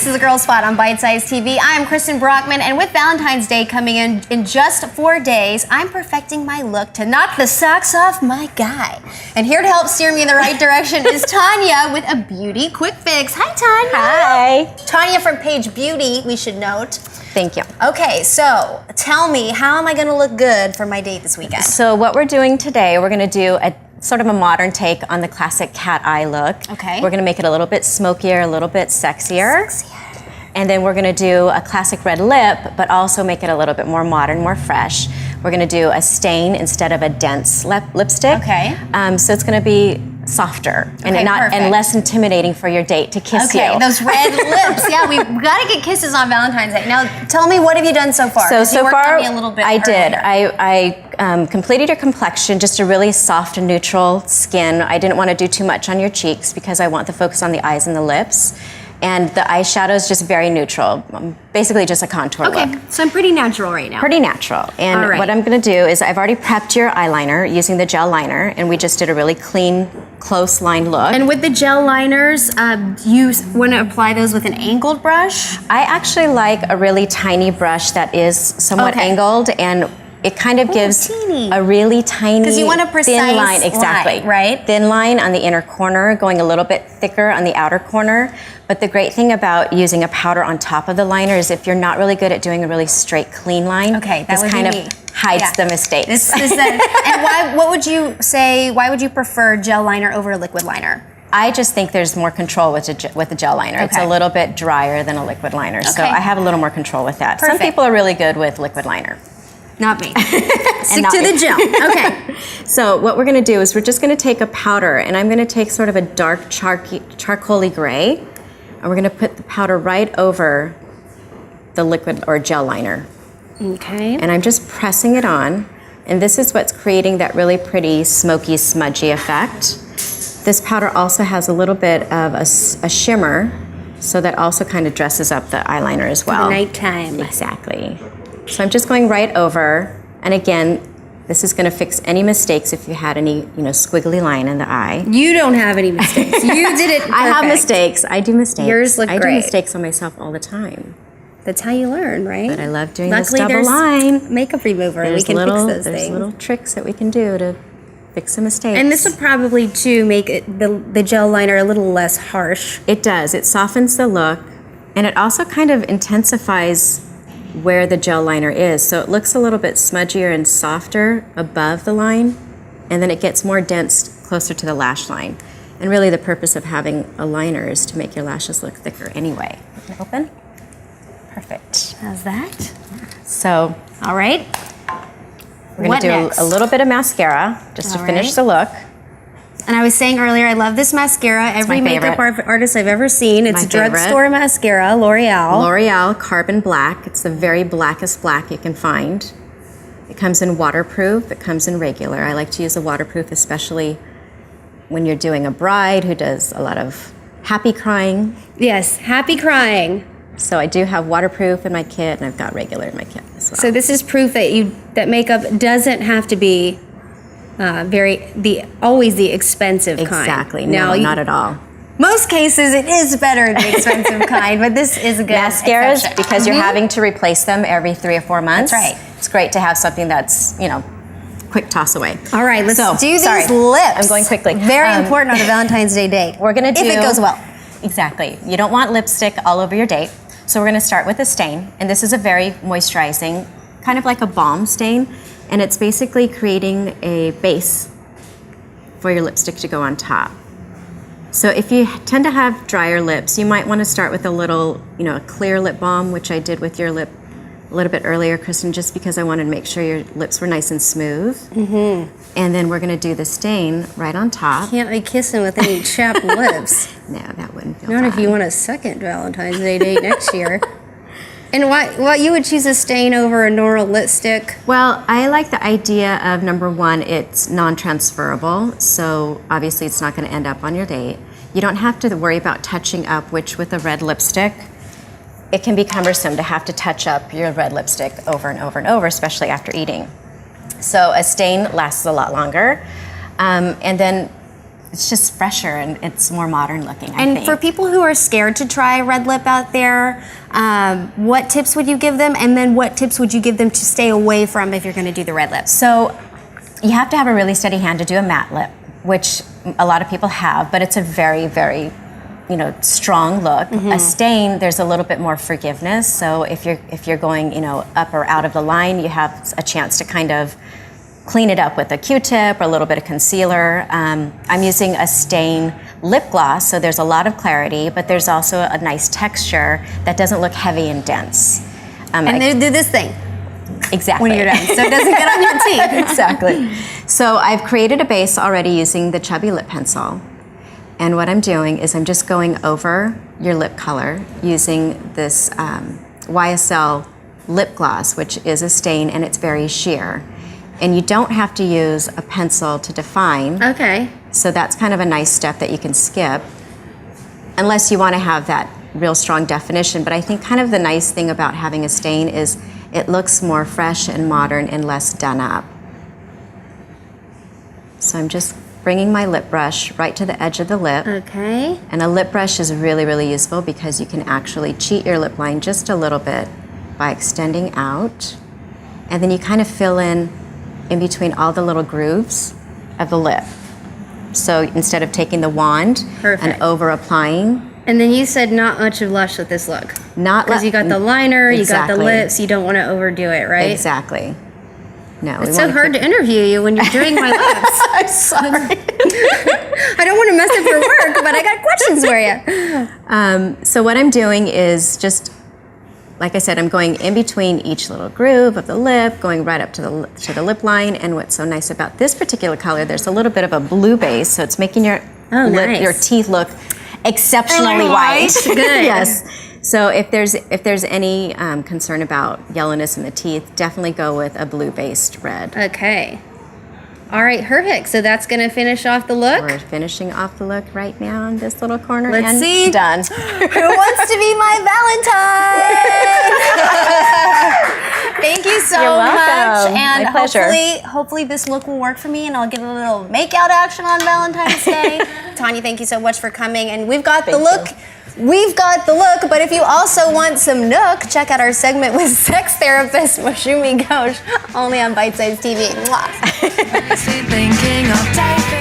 This is a Girl Spot on Bite-Size TV. I'm Kristen Brockman, and with Valentine's Day coming in just 4 days, I'm perfecting my look to knock the socks off my guy. And here to help steer me in the right direction is Tanya with a beauty quick fix. Hi, Tanya. Hi. Tanya from Page Beauty, we should note. Thank you. Okay, so tell me, how am I going to look good for my date this weekend? So what we're doing today, we're going to do a sort of a modern take on the classic cat eye look. Okay. We're going to make it a little bit smokier, a little bit sexier. And then we're going to do a classic red lip, but also make it a little bit more modern, more fresh. We're going to do a stain instead of a dense lipstick. Okay. So it's going to be softer and and less intimidating for your date to kiss you. Okay, those red lips. Yeah, we've got to get kisses on Valentine's Day. Now, tell me, what have you done so far? So far, me a little bit I did. earlier. I completed your complexion, just a really soft and neutral skin. I didn't want to do too much on your cheeks because I want the focus on the eyes and the lips. And the eyeshadow is just very neutral, basically just a contour look. Okay, so I'm pretty natural right now. Pretty natural. And what I'm going to do is I've already prepped your eyeliner using the gel liner, and we just did a really clean, close line look. And with the gel liners, you want to apply those with an angled brush? I actually like a really tiny brush that is somewhat angled, and it kind of gives a really tiny, because you want a precise thin line, exactly, line, right? Thin line on the inner corner, going a little bit thicker on the outer corner. But the great thing about using a powder on top of the liner is if you're not really good at doing a really straight, clean line, this kind of hides the mistakes. And what would you say? Why would you prefer gel liner over a liquid liner? I just think there's more control with the gel liner. It's a little bit drier than a liquid liner, so I have a little more control with that. Perfect. Some people are really good with liquid liner. Not me. Stick to the gel. Okay. So what we're going to do is we're just going to take a powder, and I'm going to take sort of a dark charcoaly gray, and we're going to put the powder right over the liquid or gel liner. Okay. And I'm just pressing it on, and this is what's creating that really pretty smoky, smudgy effect. This powder also has a little bit of a shimmer, so that also kind of dresses up the eyeliner as well. For the nighttime. Exactly. So I'm just going right over, and again, this is going to fix any mistakes if you had any, squiggly line in the eye. You don't have any mistakes. You did it perfect. I have mistakes. I do mistakes. Yours look great. I do mistakes on myself all the time. That's how you learn, right? But I love doing this double line. Makeup remover, and we can fix those things. There's little tricks that we can do to fix the mistakes. And this would probably, too, make the gel liner a little less harsh. It does. It softens the look, and it also kind of intensifies where the gel liner is. So it looks a little bit smudgier and softer above the line, and then it gets more dense closer to the lash line. And really the purpose of having a liner is to make your lashes look thicker anyway. Open? Perfect. How's that? So, all right. We're going to do a little bit of mascara just to finish the look. And I was saying earlier, I love this mascara. Every makeup artist I've ever seen. It's drugstore mascara, L'Oreal. L'Oreal Carbon Black. It's the very blackest black you can find. It comes in waterproof. It comes in regular. I like to use a waterproof, especially when you're doing a bride who does a lot of happy crying. Yes, happy crying. So I do have waterproof in my kit, and I've got regular in my kit as well. So this is proof that makeup doesn't have to be always the expensive kind. Exactly. No, not at all. Most cases, it is better the expensive kind, but this is a good mascaras, because you're having to replace them every 3 or 4 months. That's right. It's great to have something that's, quick toss away. All right, let's do these lips. I'm going quickly. Very important on a Valentine's Day date. We're going to do... If it goes well. Exactly. You don't want lipstick all over your date. So we're going to start with a stain, and this is a very moisturizing, kind of like a balm stain, and it's basically creating a base for your lipstick to go on top. So if you tend to have drier lips, you might want to start with a little, a clear lip balm, which I did with your lip a little bit earlier, Kristen, just because I wanted to make sure your lips were nice and smooth. Mm-hmm. And then we're going to do the stain right on top. Can't be kissing with any chapped lips. No, that wouldn't feel Not bad. if you want a second Valentine's Day date next year. And why you would choose a stain over a normal lipstick? Well, I like the idea of, number one, it's non-transferable, so obviously it's not going to end up on your date. You don't have to worry about touching up, which with a red lipstick, it can be cumbersome to have to touch up your red lipstick over and over and over, especially after eating. So a stain lasts a lot longer. And then it's just fresher and it's more modern looking, I And think. for people who are scared to try red lip out there, what tips would you give them? And then what tips would you give them to stay away from if you're going to do the red lips? So you have to have a really steady hand to do a matte lip, which a lot of people have, but it's a very, very, strong look. A stain, there's a little bit more forgiveness. So if you're going, up or out of the line, you have a chance to kind of clean it up with a Q-tip or a little bit of concealer. I'm using a stain lip gloss, so there's a lot of clarity, but there's also a nice texture that doesn't look heavy and dense. And they do this thing Exactly. when you're done, so it doesn't get on your teeth. Exactly. So I've created a base already using the Chubby Lip Pencil. And what I'm doing is I'm just going over your lip color using this YSL lip gloss, which is a stain and it's very sheer. And you don't have to use a pencil to define. Okay. So that's kind of a nice step that you can skip, unless you want to have that real strong definition. But I think kind of the nice thing about having a stain is it looks more fresh and modern and less done up. So I'm just bringing my lip brush right to the edge of the lip. Okay. And a lip brush is really, really useful because you can actually cheat your lip line just a little bit by extending out. And then you kind of fill in between all the little grooves of the lip. So instead of taking the wand Perfect. and over applying, And then you said not much of blush with this look. Because you got the liner, you got the Exactly. lips, you don't want to overdo it, right? Exactly. No, It's so hard to interview you when you're doing my lips. I'm sorry. I don't want to mess up your work, but I got questions for you. So what I'm doing is just, like I said, I'm going in between each little groove of the lip, going right up to the lip line. And what's so nice about this particular color, there's a little bit of a blue base, so it's making your nice. your teeth look exceptionally white. Good. Yes. So if there's any concern about yellowness in the teeth, definitely go with a blue-based red. Okay. All right, perfect. So that's going to finish off the look. We're finishing off the look right now in this little corner. Let's and see. Done. Who wants to be my Valentine? Thank you so You're much. welcome. And My pleasure. hopefully this look will work for me and I'll get a little make-out action on Valentine's Day. Tanya, thank you so much for coming. And we've got the look. We've got the look, but if you also want some nook, check out our segment with sex therapist Moshumi Ghosh, only on Bite Size TV. Mwah. Thinking of typing.